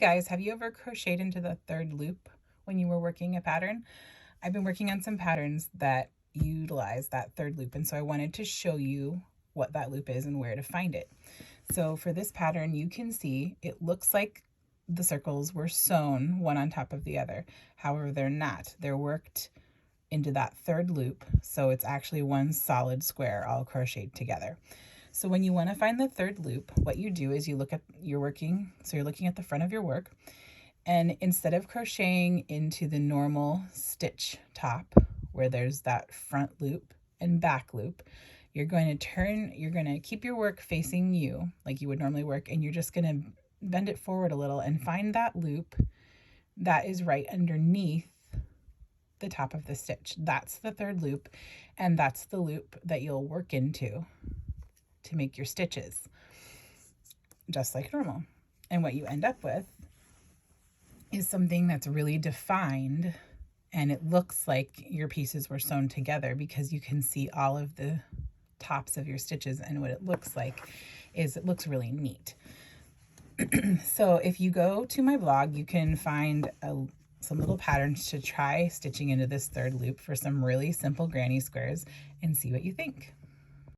Guys, have you ever crocheted into the third loop when you were working a pattern? I've been working on some patterns that utilize that third loop, and so I wanted to show you what that loop is and where to find it. So for this pattern, you can see it looks like the circles were sewn one on top of the other. However, they're not. They're worked into that third loop, so it's actually one solid square all crocheted together. So when you want to find the third loop, what you do is you look at your working, so you're looking at the front of your work, and instead of crocheting into the normal stitch top where there's that front loop and back loop, you're going to keep your work facing you like you would normally work, and you're just going to bend it forward a little and find that loop that is right underneath the top of the stitch. That's the third loop, and that's the loop that you'll work into to make your stitches, just like normal. And what you end up with is something that's really defined, and it looks like your pieces were sewn together because you can see all of the tops of your stitches, and what it looks like is it looks really neat. So if you go to my blog, you can find some little patterns to try stitching into this third loop for some really simple granny squares and see what you think.